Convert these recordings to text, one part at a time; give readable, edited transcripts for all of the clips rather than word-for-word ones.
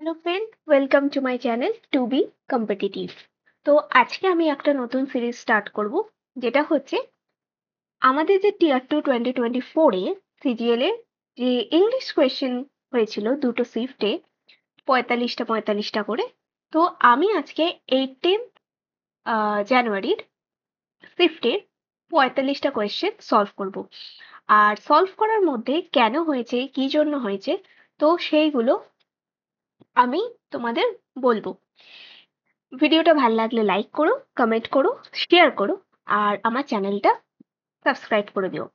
Hello friend, welcome to my channel to be competitive. তো আজকে আমি একটা নতুন সিরিজ স্টার্ট করব, যেটা হচ্ছে আমাদের যে টিয়ার টু 2024-এ সিজিএল-এ যে ইংলিশ কোয়েশ্চেন হয়েছিল দুটো শিফটে 45টা করে। তো আমি আজকে 18 জানুয়ারির শিফটে 45টা কোয়েশ্চেন সলভ করব। আর সলভ করার মধ্যে কেন হয়েছে, কি জন্য হয়েছে, তো সেইগুলো আমি তোমাদের বলবো। ভিডিওটা ভালো লাগলে লাইক করো, কমেন্ট করো, শেয়ার করো, আর আমার চ্যানেলটা সাবস্ক্রাইব করে দিও।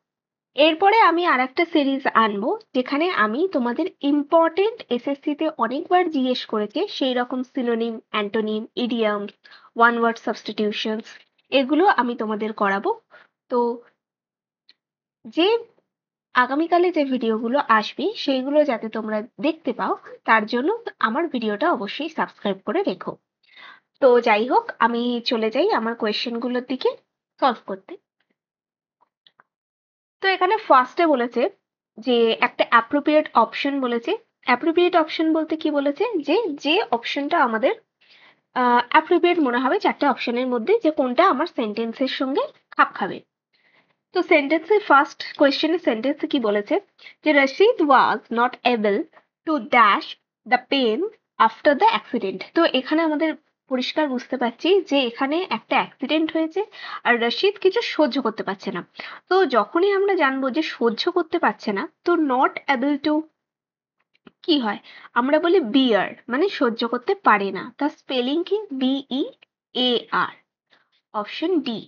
এরপরে আমি আরেকটা সিরিজ আনবো, যেখানে আমি তোমাদের ইম্পর্টেন্ট এসএসসিতে অনেকবার জিজ্ঞেস করেছে সেই রকম synonym, antonym, idioms, one word substitutions, এগুলো আমি তোমাদের করাবো। তো যে আগামীকালে যে ভিডিওগুলো আসবে সেইগুলো যাতে তোমরা দেখতে পাও, তার জন্য আমার ভিডিওটা অবশ্যই সাবস্ক্রাইব করে রেখো। তো যাই হোক, আমি চলে যাই আমার কোয়েশ্চেনগুলোর দিকে সলভ করতে। তো এখানে ফার্স্টে বলেছে যে একটা অ্যাপ্রোপ্রিয়েট অপশন বলেছে। অ্যাপ্রোপ্রিয়েট অপশন বলতে কি বলেছে, যে যে অপশনটা আমাদের অ্যাপ্রোপ্রিয়েট মনে হবে চারটে অপশনের মধ্যে, যে কোনটা আমার সেন্টেন্সের সঙ্গে খাপ খাবে। তো সেন্টেন্সের ফার্স্ট কোয়েশ্চেনের সেন্টেন্সে কি বলেছে, যে Rashid was not able to dash the pen after the accident. তো এখানে আমাদের পরিষ্কার বুঝতে পারছি যে এখানে একটা অ্যাক্সিডেন্ট হয়েছে আর রশিদ কিছু সহ্য করতে পারছে না। তো যখনই আমরা জানবো যে সহ্য করতে পারছে না, তো নট এবল টু কি হয়, আমরা বলি বিয়ার, মানে সহ্য করতে পারে না। তার স্পেলিং কি, BEAR, অপশন ডি।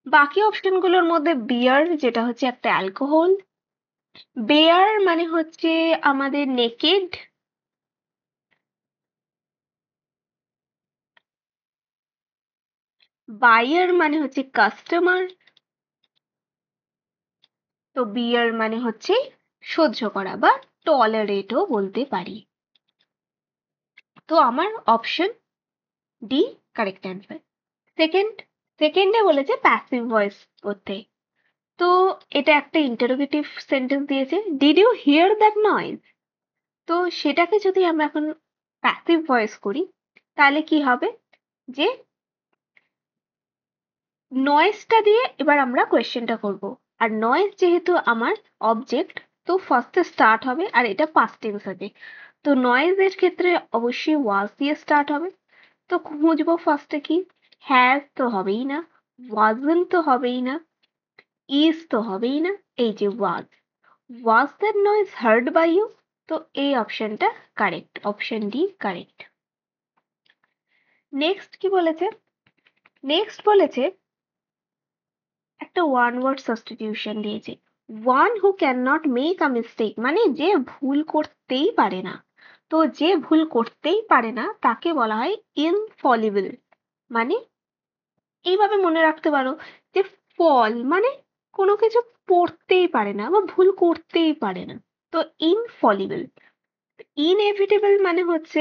বাকি অপশনগুলোর মধ্যে বিয়ার যেটা হচ্ছে একটা অ্যালকোহল, বেয়ার মানে হচ্ছে আমাদের নেকেড, বায়ার মানে হচ্ছে কাস্টমার, তো বিয়ার মানে হচ্ছে সহ্য করা বা টলারেটও বলতে পারি। তো আমার option D correct answer. Second, সেকেন্ডে বলেছে প্যাসিভ ভয়েস করতে। তো এটা একটা ইন্টারোগেটিভ সেন্টেন্স দিয়েছে, did you hear that noise. তো সেটাকে যদি আমরা এখন প্যাসিভ ভয়েস করি, তাহলে কি হবে, যে নয়েজটা দিয়ে এবার আমরা কোয়েশ্চেনটা করব। আর নয়েজ যেহেতু আমার অবজেক্ট, তো ফার্স্টে স্টার্ট হবে আর এটা পাস্ট টেন্স হবে। তো নয়েজের ক্ষেত্রে অবশ্যই ওয়াজ দিয়ে স্টার্ট হবে। তো খুঁজবো ফার্স্টে কি, হ্যাজ তো হবেই না, ওয়াজন্ট তো হবেই না, ইজ তো হবেই না, এই যে was, was that noise heard by you. তো এই অপশনটা correct, option D correct. Next কি বলেছে, নেক্সট বলেছে একটা ওয়ান ওয়ার্ড সাবস্টিটিউশন দিয়েছে, one who can not make a mistake, মানে যে ভুল করতেই পারে না। তো যে ভুল করতেই পারে না তাকে বলা হয় ইনফলিবল। মানে এইভাবে মনে রাখতে পারো, যে ফল মানে কোনো কিছু পড়তেই পারে না বা ভুল করতেই পারে না। তো ইনফলিবল। ইনএভিটেবল মানে হচ্ছে,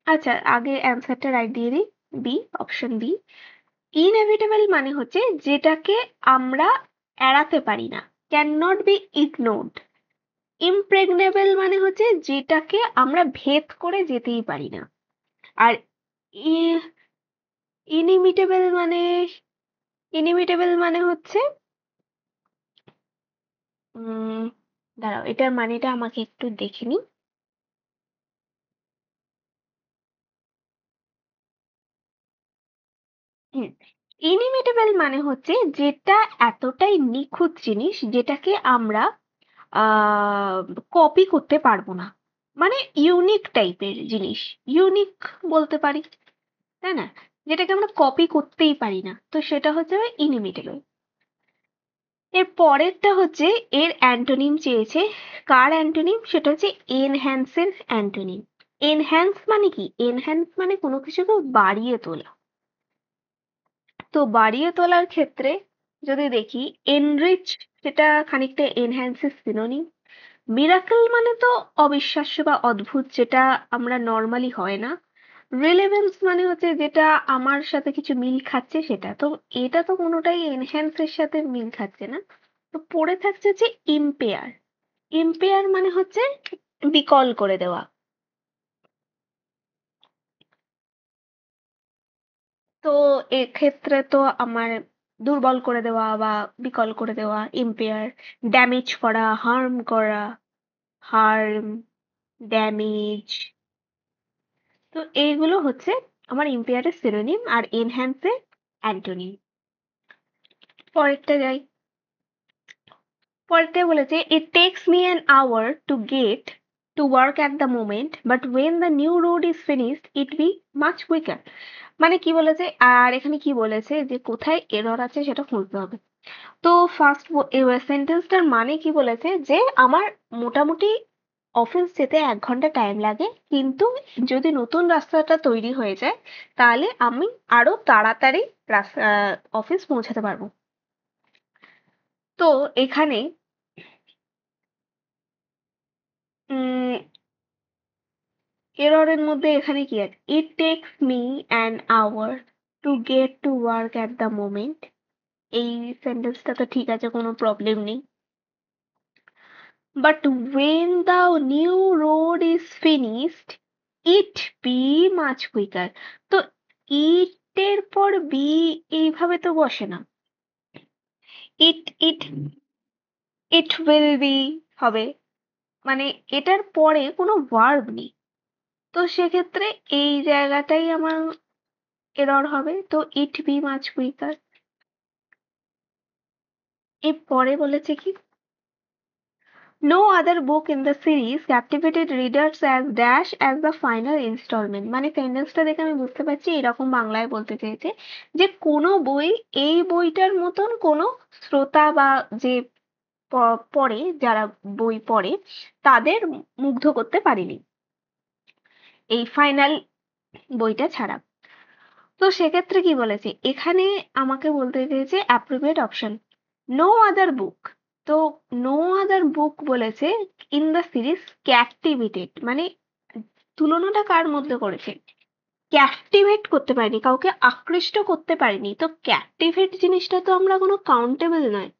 আচ্ছা আগে অ্যান্সারটা রাইট দিয়ে দিই, বি, অপশন বি। ইনএভিটেবল মানে হচ্ছে যেটাকে আমরা এড়াতে পারি না, ক্যান নট বি ইগনোরড। ইমপ্রেগনেবল মানে হচ্ছে যেটাকে আমরা ভেদ করে যেতেই পারি না। আর ইনিমিটেবল মানে, ইনিমিটেবল মানে হচ্ছে দাঁড়াও এটার মানেটা আমাকে একটু দেখে নিই। হুম, ইনিমিটেবল মানে হচ্ছে যেটা এতটাই নিখুঁত জিনিস যেটাকে আমরা আহ কপি করতে পারবো না, মানে ইউনিক টাইপের জিনিস, ইউনিক বলতে পারি, তাই না, যেটাকে আমরা কপি করতেই পারি না, তো সেটা হচ্ছে ইনিমিটেবল। এর পরেরটা হচ্ছে এর অ্যান্টোনিম চেয়েছে। কার অ্যান্টোনিম, সেটা হচ্ছে এনহ্যান্সের অ্যান্টোনিম। এনহ্যান্স মানে কি, এনহ্যান্স মানে কোনো কিছুকে বাড়িয়ে তোলা। তো বাড়িয়ে তোলার ক্ষেত্রে যদি দেখি, এনরিচ সেটা খানিকটা এনহ্যান্সের সিনোনিম। মিরাকল মানে তো অবিশ্বাস্য বা অদ্ভুত, যেটা আমরা নর্মালি হয় না। রিলেভেন্স মানে হচ্ছে যেটা আমার সাথে কিছু মিল খাচ্ছে সেটা, তো এটা তো কোনোটাই এনহ্যান্সের সাথে মিল খাচ্ছে না। তো পড়ে থাকছে যে ইম্পেয়ার। ইম্পেয়ার মানে হচ্ছে বিকল করে দেওয়া। তো এক্ষেত্রে তো আমার দুর্বল করে দেওয়া বা বিকল করে দেওয়া, ইম্পেয়ার, ড্যামেজ করা, হার্ম, ড্যামেজ। তো এইগুলো হচ্ছে আমার ইম্পেয়ারের সিনোনিম আর এনহ্যান্সের অ্যান্টোনিম। পরেরটা যাই। পরেরটা বলেছে it takes me an hour to get to work at the moment but when the new road is finished it be much quicker। মানে কি বলেছে, আর এখানে কি বলেছে যে কোথায় এরর আছে সেটা খুঁজতে হবে। তো ফার্স্ট সেন্টেন্সটার মানে কি বলেছে যে আমার মোটামুটি অফিস যেতে 1 ঘন্টা টাইম লাগে, কিন্তু যদি নতুন রাস্তাটা তৈরি হয়ে যায় তাহলে আমি আরো তাড়াতাড়ি অফিস পৌঁছাতে পারবো। তো এখানে এররের মধ্যে এখানে কি আছে, it takes me an hour to get to work at the moment. এই সেন্টেন্সটা তো ঠিক আছে, কোনো প্রবলেম নেই। But when the new road is finished it be much quicker. তো ইটের পর বি এইভাবে তো বসে না, ইট ইট ইট উইল বি হবে, মানে এটার পরে কোনো ভার্ব নেই। তো সেক্ষেত্রে এই জায়গাটাই আমার এরর হবে। তো ইট বি মাচ কুইকার। এর পরে বলেছে কি, no other book in the series captivated readers as dash as the final installment. মানে সেন্টেন্সটা দেখে আমি বুঝতে পারছি এরকম বাংলায় বলতে চেয়েছে যে কোনো বই এই বইটার মতন কোনো শ্রোতা বা যে পড়ে, যারা বই পড়ে তাদের মুগ্ধ করতে পারেনি এই ফাইনাল বইটা ছাড়া। তো সেক্ষেত্রে কি বলেছে এখানে, আমাকে বলতে চেয়েছে অ্যাপ্রোপ্রিয়েট অপশন নো আদার বুক। তো নো আদার বুক বলেছে ইন দ্য সিরিজ ক্যাপটিভেটেড, মানে তুলনাটা কার মধ্যে করেছে, ক্যাপটিভেট করতে পারেনি, কাউকে আকৃষ্ট করতে পারেনি। তো ক্যাপটিভেট জিনিসটা তো আমরা কোনো কাউন্টেবল নয়,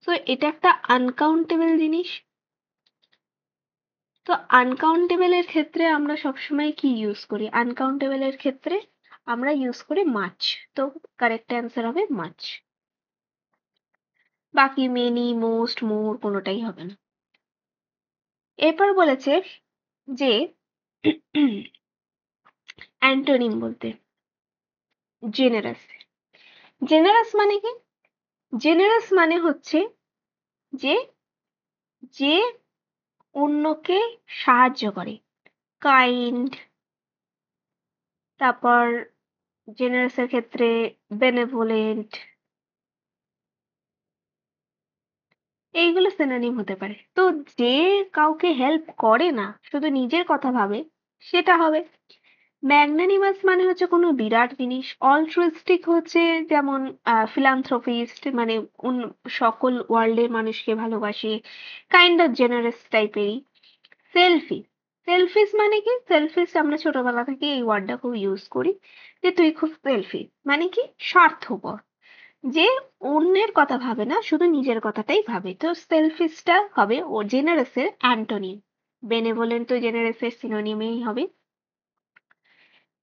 তো এটা একটা আনকাউন্টেবল জিনিস। তো আনকাউন্টেবলের ক্ষেত্রে আমরা সবসময় কি ইউজ করি, আনকাউন্টেবলের ক্ষেত্রে আমরা ইউজ করি মাচ। তো কারেক্ট অ্যান্সার হবে মাচ। বাকি মেনি, মোস্ট, মোর কোনোটাই হবে না। এরপর বলেছে যে অ্যান্টোনিম বলতে জেনারাস। জেনারাস মানে কি, জেনারাস মানে হচ্ছে যে যে অন্যকে সাহায্য করে, কাইন্ড। তারপর জেনারাসের ক্ষেত্রে বেনেভোলেন্ট, এইগুলো সিনোনিম হতে পারে। তো যে কাউকে হেল্প করে না, শুধু নিজের কথা ভাবে, সেটা হবে। ম্যাগনানিমাস মানে হচ্ছে কোনো বিরাট জিনিস। অলট্রুইস্টিক হচ্ছে যেমন ফিলান্থ্রপিস্ট, মানে সকল ওয়ার্ল্ডের মানুষকে ভালোবাসে, কাইন্ড অফ জেনারেস টাইপেরই। সেলফিশ, সেলফিশ মানে কি, সেলফিশ আমরা ছোটবেলা থেকে এই ওয়ার্ডটা খুব ইউজ করি যে তুই খুব সেলফিশ, মানে কি স্বার্থপর, যে অন্যের কথা ভাবে না, শুধু নিজের কথাটাই ভাবে। তো সেলফিশটা হবে ও জেনারেসের অ্যান্টোনিম। বেনেভোলেন্ট তো জেনারেসের সিনোনিমেই হবে।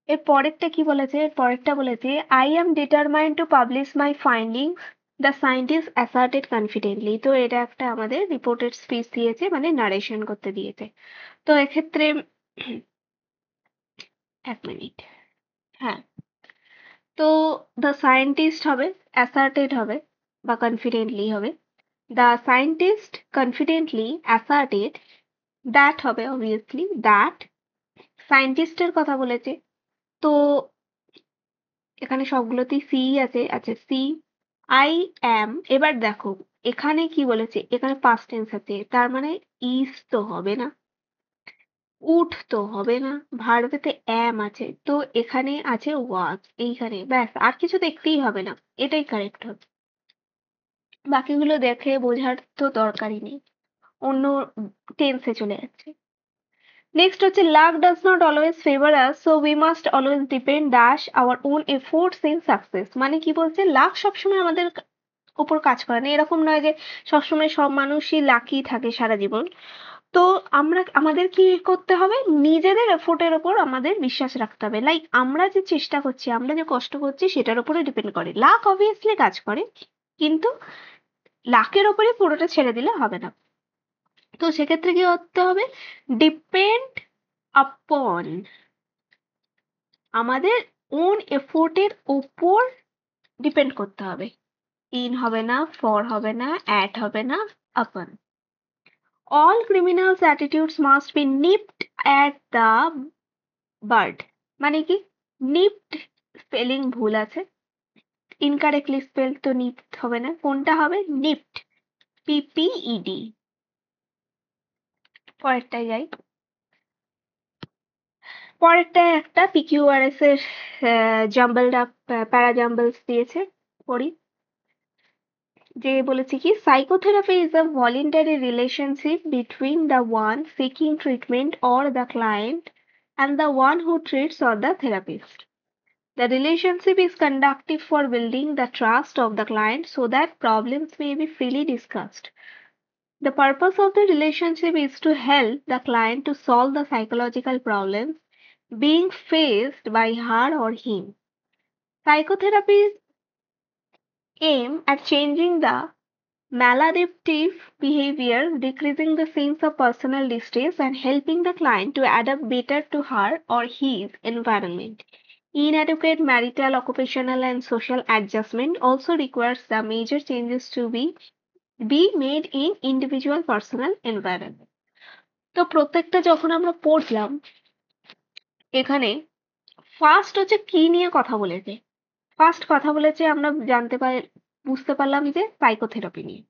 এর পরেরটা কি বলেছে, এর পরেরটা বলেছে I am determined to publish my findings the scientist asserted confidently. তো এটা একটা আমাদের রিপোর্টেড স্পিচ দিয়েছে, মানে নারেশন করতে দিয়েছে। তো এক্ষেত্রে 1 মিনিট, হ্যাঁ। তো দ্য সায়েন্টিস্ট হবে, অ্যাসার্টেড হবে বা কনফিডেন্টলি হবে। The scientist confidently asserted, that হবে অবভিয়াসলি, দ্যাট সায়েন্টিস্টের কথা বলেছে। তো এখানে সবগুলোতেই সি আছে, আচ্ছা সি আই অ্যাম। এবার দেখো এখানে কি বলেছে, এখানে পাস্ট টেন্স আছে, তার মানে ইজ তো হবে না, উড তো হবে না, ভার্বেতে অ্যাম আছে, তো এখানে আছে ওয়াজ, এইখানে ব্যাস, আর কিছু দেখতেই হবে না, এটাই কারেক্ট হবে। বাকিগুলো দেখে বোঝার তো দরকারই নেই, অন্য টেন্সে চলে যাচ্ছে। নেক্সট হচ্ছে luck does not always favour us so we must always depend dash our own efforts in success. মানে কি বলছে, লাক সবসময় আমাদের উপর কাজ করে না, এরকম নয় যে সবসময় সব মানুষই লাকি থাকে সারা জীবন। তো আমাদের কি করতে হবে, নিজেদের এফোর্টের ওপর আমাদের বিশ্বাস রাখতে হবে। লাইক আমরা যে চেষ্টা করছি, আমরা যে কষ্ট করছি সেটার উপরে ডিপেন্ড করে। লাক অবভিয়াসলি কাজ করে, কিন্তু লাকের ওপরে পুরোটা ছেড়ে দিলে হবে না। তো সেক্ষেত্রে কি করতে হবে, ডিপেন্ড আপন, আমাদের ওন এফোর্টের ওপর ডিপেন্ড করতে হবে। ইন হবে না, ফর হবে না, অ্যাট হবে না, আপন। All criminals' attitudes must be nipped at the bud. মানে কি, নিপড স্পেলিং ভুল আছে, ইনকারেক্টলি স্পেল, তো নিপড হবে না, কোনটা হবে, নিপড, পিপিইডি। পরেরটায় যাই। পরেরটা একটা পিকিউআরএস এর জাম্বলড আপ প্যারা জাম্বলস দিয়েছে, পড়ি। যে বলেছে কি, psychotherapy is a voluntary relationship between the one seeking treatment or the client and the one who treats or the therapist. The relationship is conducted for building the trust of the client so that problems may be freely discussed. The purpose of the relationship is to help the client to solve the psychological problems being faced by her or him. Psychotherapies aim at changing the maladaptive behavior, decreasing the sense of personal distress, and helping the client to adapt better to her or his environment. Inadequate marital, occupational, and social adjustment also requires the major changes to be made in individual personal environment. তো প্রত্যেকটা যখন আমরা পড়লাম, এখানে first হচ্ছে কি নিয়ে কথা বলেছে, ফার্স্ট কথা বলেছে আমরা বুঝতে পারলাম যে সাইকোথেরাপি নিয়ে।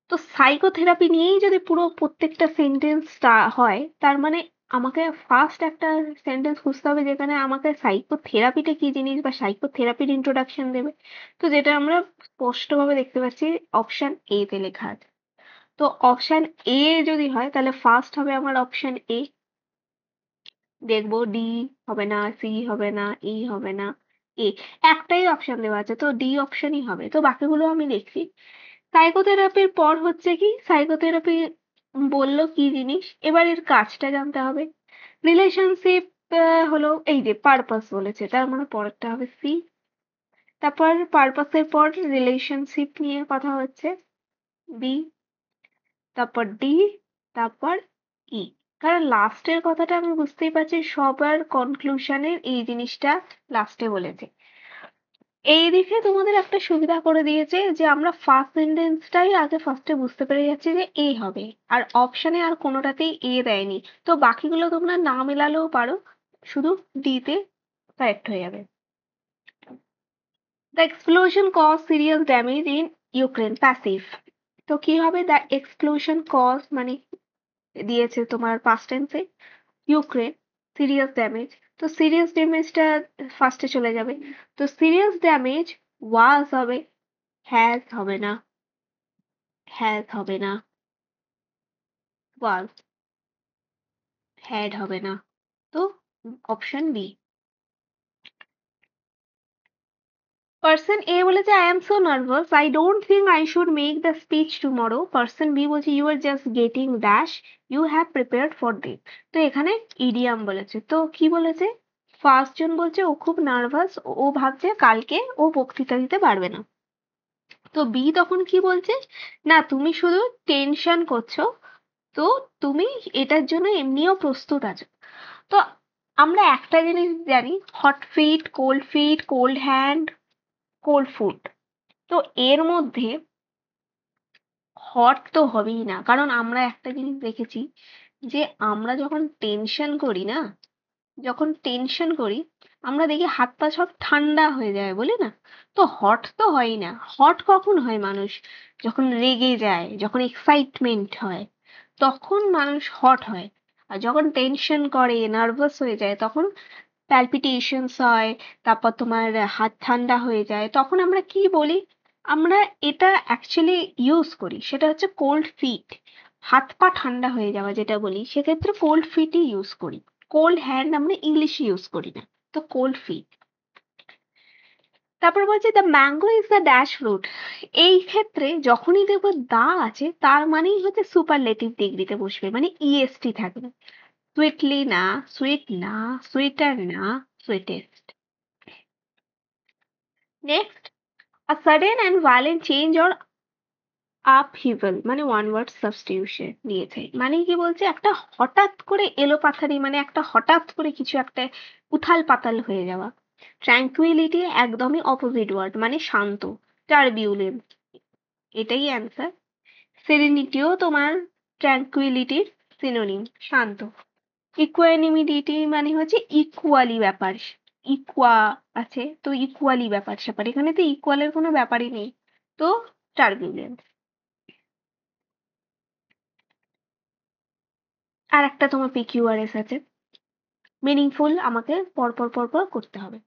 তো সাইকোথেরাপি নিয়েই যদি পুরো প্রত্যেকটা সেন্টেন্সটা হয়, তার মানে আমাকে ফার্স্ট একটা সেন্টেন্স খুঁজতে হবে যেখানে আমাকে সাইকোথেরাপিটা কি জিনিস বা সাইকোথেরাপির ইন্ট্রোডাকশন দেবে। তো যেটা আমরা স্পষ্টভাবে দেখতে পাচ্ছি অপশন এ তে লেখা আছে। তো অপশন এ যদি হয় তাহলে ফার্স্ট হবে আমার অপশন এ, দেখবো ডি হবে না, সি হবে না, ই হবে না, এ একটাই অপশন দেওয়া আছে, তো ডি অপশনই হবে। তো বাকিগুলো আমি দেখছি। সাইকোথেরাপির পর হচ্ছে কি, সাইকোথেরাপি বললো কি জিনিস, এবার এর কাজটা জানতে হবে। রিলেশনশিপ হলো, এই যে পারপাস বলেছে, তার মানে পরেরটা হবে সি। তারপর পারপাসের পর রিলেশনশিপ নিয়ে কথা হচ্ছে, বি। তারপর ডি, তারপর ই। কারণ লাস্টের কথাটা আমি বুঝতেই পারছি, সবার কনক্লুশনের এই জিনিসটা লাস্টে বলেছে। এই দিকে তোমাদের একটা সুবিধা করে দিয়েছে যে আমরা ফার্স্ট সেন্টেন্সটাই আগে ফার্স্টে বুঝতে পেরে যাচ্ছি যে এ হবে, আর অপশনে আর কোনোটাতেই এ দেয়নি। তো বাকিগুলো তোমরা না মেলালেও পারো, শুধু ডি তে কারেক্ট হয়ে যাবে। The explosion cause serious damage in Ukraine, passive. তো কি হবে, দ্য এক্সপ্লোশন কজ মানে দিয়েছে তোমার পাস্ট টেন্সে, ইউক্রেন, সিরিয়াস ড্যামেজ। তো সিরিয়াস ড্যামেজটা ফার্স্টে চলে যাবে। তো সিরিয়াস ড্যামেজ ওয়াজ হবে, হ্যাজ হবে না, হ্যাজ হবে না, ওয়াজ, হ্যাড হবে না। তো অপশন বি। পার্সন এ বলেছে I am so nervous, I don't think I should make the speech tomorrow. Person B বলছে you are just getting dash, you have prepared for this. তো এখানে idiom বলেছে। তো কি বলেছে, ফার্স্ট জন বলছে ও খুব নার্ভাস, ও ভাবছে কালকে ও বক্তৃতা দিতে পারবে না। তো বি তখন কি বলছে, না তুমি শুধু টেনশন করছো, তো তুমি এটার জন্য এমনিও প্রস্তুত আছো। তো আমরা একটা জিনিস জানি, hot feet, cold hand, cold foot. তো এর মধ্যে হট তো হবেই না, কারণ আমরা একটা জিনিস দেখেছি যে আমরা যখন টেনশন করি না, যখন টেনশন করি আমরা দেখি হাত পা সব ঠান্ডা হয়ে যায়, বলি না? তো হট তো হয়ই না। হট কখন হয় মানুষ, যখন রেগে যায়, যখন এক্সাইটমেন্ট হয়, তখন মানুষ হট হয়। আর যখন টেনশন করে, নার্ভাস হয়ে যায়, তখন প্যালপিটেশনস হয়, তারপর তোমার হাত ঠান্ডা হয়ে যায়, তখন আমরা কি বলি, আমরা এটা অ্যাকচুয়ালি ইউজ করি, সেটা হচ্ছে কোল্ড ফিট, হাত পা ঠান্ডা হয়ে যাওয়া যেটা বলি, সেক্ষেত্রে কোল্ড ফিটই ইউজ করি। কোল্ড হ্যান্ড আমরা ইংলিশে ইউজ করি না। তো কোল্ড ফিট। তারপর বলছে the mango is the dash fruit. এই ক্ষেত্রে যখনই দেখবো দা আছে তার মানেই হচ্ছে সুপারলেটিভ ডিগ্রিতে বসবে, মানে ইএসটি থাকবে। সুইটলি না, সুইট না, সুইটার না, sweetest. Next, a sudden and violent change or upheaval মানে ওয়ান ওয়ার্ড সাবস্টিটিউশন নিয়েছে। মানে কি বলছে, একটা হঠাৎ করে এলোপাথারি, মানে একটা হঠাৎ করে কিছু একটা উথাল পাতাল হয়ে যাওয়া। ট্র্যাঙ্কুইলিটি একদমই অপোজিট ওয়ার্ড, মানে শান্ত। টার্বিউলেন্স, এটাই অ্যান্সার। সেরেনিটিও তোমার ট্র্যাঙ্কুইলিটির সিনোনিম, শান্ত। ইকুয়ানিমিডিটি মানে হচ্ছে ইকুয়ালি ব্যাপার, ইকুয়া আছে তো ইকুয়ালি ব্যাপার স্যাপার, এখানে তো ইকুয়ালের কোনো ব্যাপারই নেই, তো টার্বিউলেন্স। আর একটা তোমার পিকিউআরএস আছে, মিনিংফুল, আমাকে পরপর পরপর করতে হবে।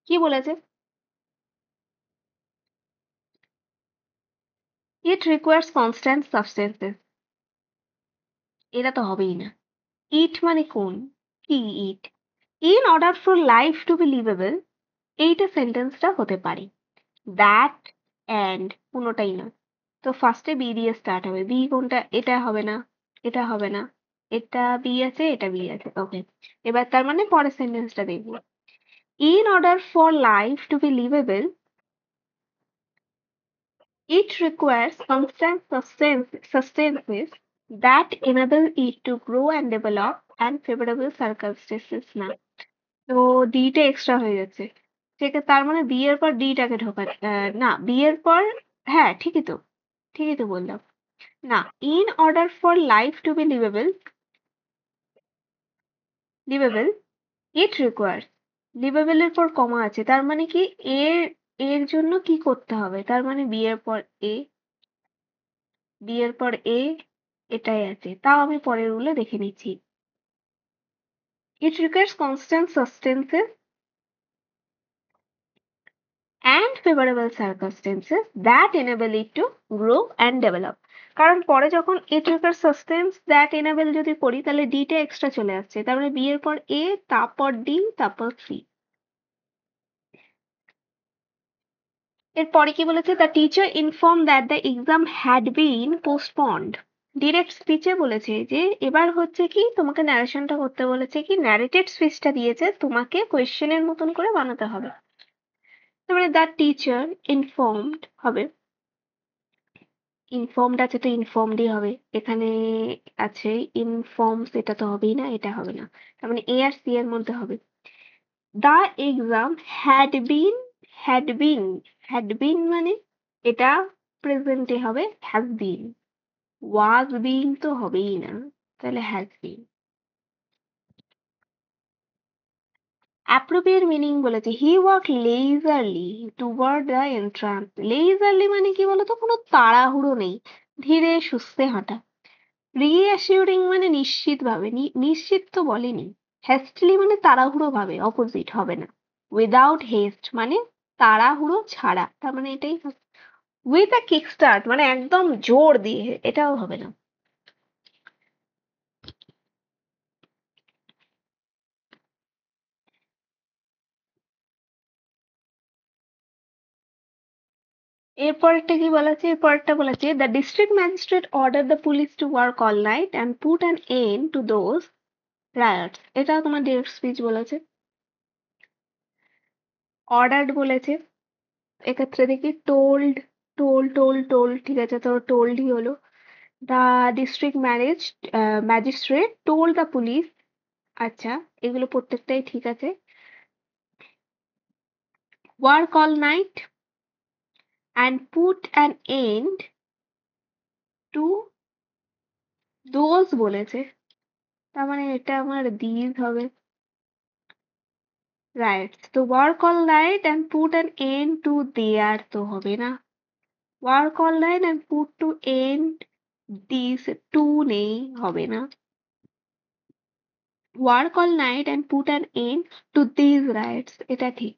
কি বলেছে? ইট রিকোয়ার্স কনস্ট্যান্ট সাবস্টেন্সেস, এটা তো হবেই না। ইট মানে কোন, কি it? In order for life to be liveable, এইটা সেন্টেন্সটা হতে পারে। দ্যাট, অ্যান্ড, কোনোটাই না। তো ফার্স্টে বি দিয়ে স্টার্ট হবে। বি কোনটা? এটা হবে না, এটা হবে না, এটা বি আছে, এটা বি আছে, ওকে। এবার তার মানে পরের সেন্টেন্সটা দেখবো। In order for life to be liveable, it requires constant sustenance that enable it to grow and develop and favorable circumstances না। তো ডিটা এক্সট্রা হয়ে যাচ্ছে। তার মানে বি এর পর ডিটাকে ঢোকা, না বি এর পর, হ্যাঁ ঠিকই তো বললাম। না, in order for life to be liveable it requires, liveable এর পর কমা আছে, তার মানে কি এর এর জন্য কি করতে হবে, তার মানে বি এর পর এ, বি এর পর এ, এটাই আছে, তাও আমি পরের রুলে দেখে নিচ্ছি। It requires constant sustenance and favorable circumstances that enable it to grow and develop. কারণ পরে যখন it requires sustenance that enable যদি করি তাহলে d টা এক্সট্রা চলে আসছে, তার মানে b এর পর a, তারপর d, তারপর c। এরপরে কি বলেছে? The teacher inform that the exam had been postponed. Direct স্পিচে বলেছে যে এবার হচ্ছে কি তোমাকে ন্যারেশনটা করতে বলেছে, কি ন্যারেটেড স্পিচটা দিয়েছে, তোমাকে কোয়েশ্চেনের মতন করে বানাতে হবে। তার মানে দ্য টিচার ইনফর্মড হবে, ইনফর্মড আছে তো ইনফর্মডই হবে। এখানে আছে ইনফর্মস, এটা তো হবেই না, এটা হবে না, তার মানে এ আর সি এর মধ্যে হবে। দ্য এক্সাম হ্যাড বিন মানে এটা প্রেজেন্টে হবে, হ্যাজ বিন। ওয়াজ বিন তো হবেই না, তাহলে হ্যাজ বিন। অ্যাপ্রোপ্রিয়েট মিনিং বলেছে হি ওয়াক লেজারলি টুয়ার্ড দ্য এন্ট্রান্স। লেজারলি মানে কি বলতো, কোনো তাড়াহুড়ো নেই, ধীরে সুস্থে হাঁটা। রিঅ্যাসিউরিং মানে নিশ্চিত ভাবে, নিশ্চিত তো বলেনি। হ্যাস্টলি মানে তাড়াহুড়ো ভাবে, অপোজিট হবে না। উইদাউট হেস্ট মানে তাড়াহুড়ো ছাড়া, তার মানে এটাই হবে। উইথ আ কিক স্টার্ট মানে একদম জোর দিয়ে, এটাও হবে না। এরপরটা কি বলেছে? এরপরটা বলেছে the district magistrate order the police to work all night and put an end to those riots. এটাও তোমার ডিরেক্ট স্পিচ বলেছে। অর্ডার্ড বলেছে, এক্ষেত্রে দেখি টোল্ড, টোল্ড, ঠিক আছে, তো টোল্ডই হলো। The district magistrate told the police, আচ্ছা, এগুলো প্রত্যেকটাই ঠিক আছে। Work all night and put an end to those বলেছে, তার মানে এটা আমার দিজ হবে, রাইট। তো work all night and put an end to there তো হবে না। Work all night and put to end this, to নেই, হবে না। Work all night and put an end to this rights, এটা ঠিক।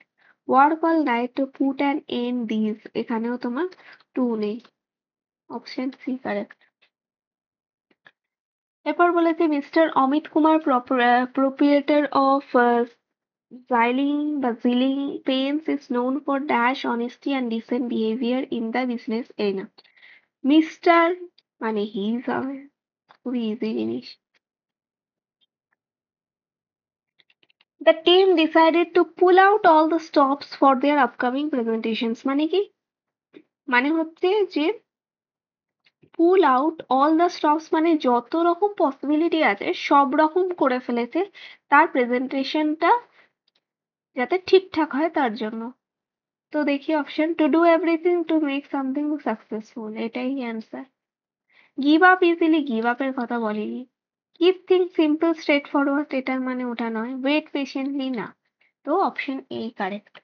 Work all night to put an end this, এখানেও তোমার টু নেই, অপশন সি কারেক্ট। এরপর বলেছে mister Amit Kumar proprietor of Zilling Paints is known for dash honesty and decent behavior in the business arena. Mister মানে his হবে, খুবই easy জিনিস। The team decided to pull out all the stops for their upcoming presentations. মানে কি? মানে হচ্ছে যে পুল out all the stops মানে যত রকম পসিবিলিটি আছে সব রকম করে ফেলেছে তার প্রেজেন্টেশনটা যাতে ঠিকঠাক হয় তার জন্য। তো দেখি option to do everything to make something successful, এটাই answer. Give up easily, give আপের কথা বলেনি। Keep things simple straight forward, এটার মানে ওটা নয়। ওয়েট পেশেন্টলি না, তো অপশন এ কারেক্ট।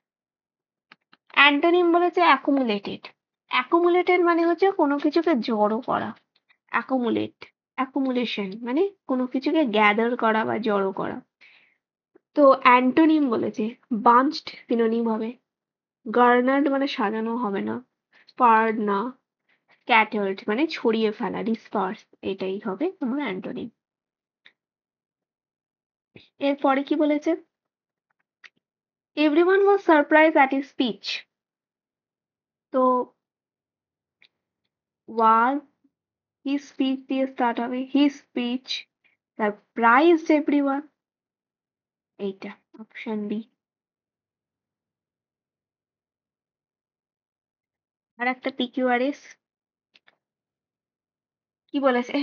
অ্যান্টোনিম বলেছে অ্যাকুমুলেটেড। অ্যাকুমুলেটেড মানে হচ্ছে কোনো কিছুকে জড়ো করা। অ্যাকুমুলেট, অ্যাকুমুলেশন মানে কোনো কিছুকে গ্যাদার করা বা জড়ো করা। তো অ্যান্টোনিম বলেছে বাঞ্চড সিনোনিম হবে। গার্নার্ড মানে সাজানো হবে না। স্পার্ড না। স্ক্যাটার্ড মানে ছড়িয়ে ফেলা, ডিসপার্স, এটাই হবে আমার অ্যান্টোনিম। এরপরে কি বলেছে? Everyone was surprise at his speech. তো ওয়াজ হিজ স্পিচ দিয়ে স্টার্ট হবে। হিজ স্পিচ সারপ্রাইজড এভরিওয়ান, এইটা অপশন বি। আর একটা পিকিউআরএস কি বলেছে?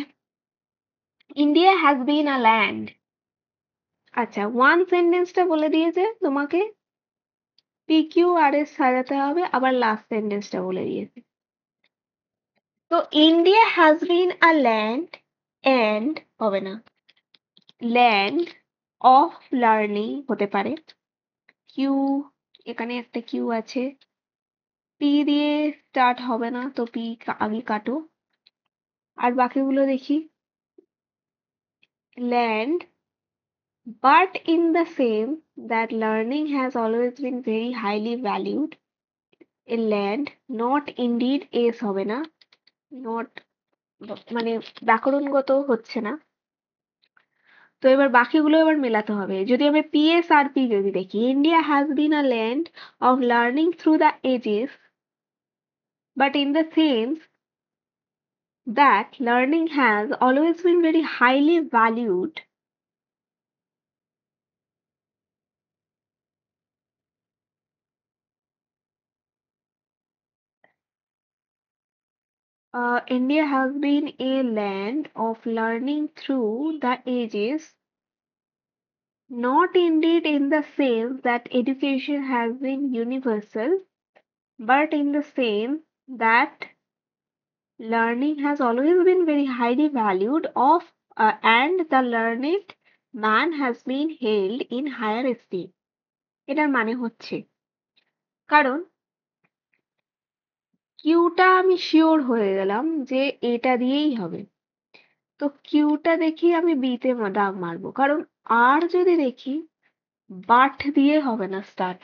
India has been a land. আচ্ছা, ওয়ান সেন্টেন্সটা বলে দিয়েছে তোমাকে, পিকিউআরএস সাজাতে হবে, আবার লাস্ট সেন্টেন্সটা বলে দিয়েছে। তো India has been a land and হবে না, ল্যান্ড অফ লার্নিং হতে পারে। কিউ, এখানে একটা কিউ আছে, পি দিয়ে স্টার্ট হবে না, তো পি আগে কাটো। আর বাকিগুলো দেখি। Land, but in the same that learning has always been very highly valued in land, not indeed S হবে না, not মানে ব্যাকরণগত হচ্ছে না। তো এবার বাকিগুলো এবার মেলাতে হবে। যদি আমি পিএস আর পি যদি দেখি, India has been a land of learning through the ages, but in the sense that learning has always been very highly valued. India has been a land of learning through the ages, not indeed in the sense that education has been universal, but in the sense that learning has always been very highly valued of and the learned man has been held in higher esteem. এটার মানে হচ্ছে, কারণ কিউটা আমি sure হয়ে গেলাম যে এটা দিয়েই হবে, তো কিউটা দেখি আমি বিতে দাগ মারবো, কারণ আর যদি দেখি বাট দিয়ে হবে না স্টার্ট,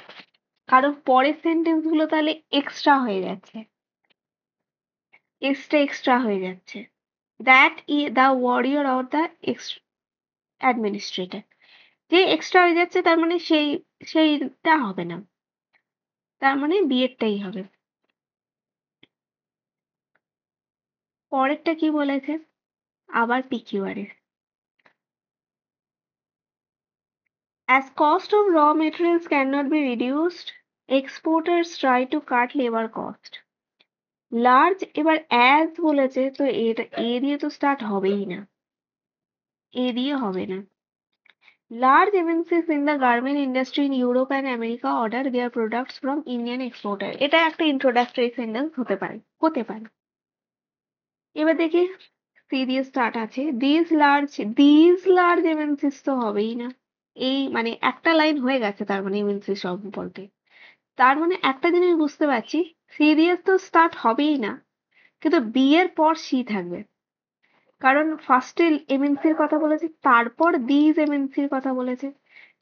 কারণ পরের সেন্টেন্স গুলো তাহলে এক্সট্রা হয়ে যাচ্ছে, এক্সট্রা এক্সট্রা হয়ে যাচ্ছে। That the warrior or the administrator, যে এক্সট্রা হয়ে যাচ্ছে তার মানে সেইটা হবে না, তার মানে বিয়েরটাই হবে। পরেরটা কি বলেছে? আবার PQRS. As cost of raw materials cannot be reduced, exporters try to cut labor cost. Large এবার অ্যাজ বলেছে, তো এটা এ দিয়ে তো স্টার্ট হবেই না, এ দিয়ে হবে না। Large MNCs in the garment industry in Europe and America order their products from Indian exporter, এটা একটা ইন্ট্রোডাক্টরি সেন্টেন্স হতে পারে, হতে পারে। এবার দেখি সি দিয়ে স্টার্ট আছে, দিজ লার্জ এমএনসিস তো হবেই না, এই মানে একটা লাইন হয়ে গেছে তার মানে এমএনসি সম্পর্কে, তার মানে একটা জিনিস বুঝতে পারছি, সিরিয়াস তো স্টার্ট হবেই না, কিন্তু বি এর পর সি থাকবে, কারণ ফার্স্টে এমএনসির কথা বলেছে, তারপর দিজ এমএনসির কথা বলেছে,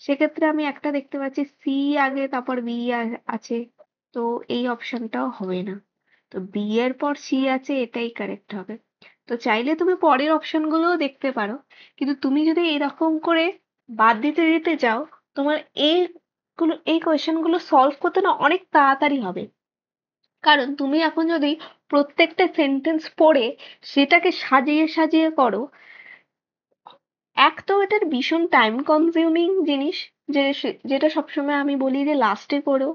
সেক্ষেত্রে আমি একটা দেখতে পাচ্ছি সি আগে তারপর বি আছে, তো এই অপশনটাও হবে না, তো বি এর পর সি আছে, এটাই কারেক্ট হবে। তো চাইলে তুমি পরের অপশনগুলোও দেখতে পারো, কিন্তু তুমি যদি এরকম করে বাদ দিতে দিতে যাও, তোমার এই এই কোয়েশ্চেনগুলো সলভ করতে না অনেক তাড়াতাড়ি হবে। কারণ তুমি এখন যদি প্রত্যেকটা সেন্টেন্স পড়ে সেটাকে সাজিয়ে সাজিয়ে করো, এক তো এটার ভীষণ টাইম কনজিউমিং জিনিস, যেটা সবসময় আমি বলি যে লাস্টে করো,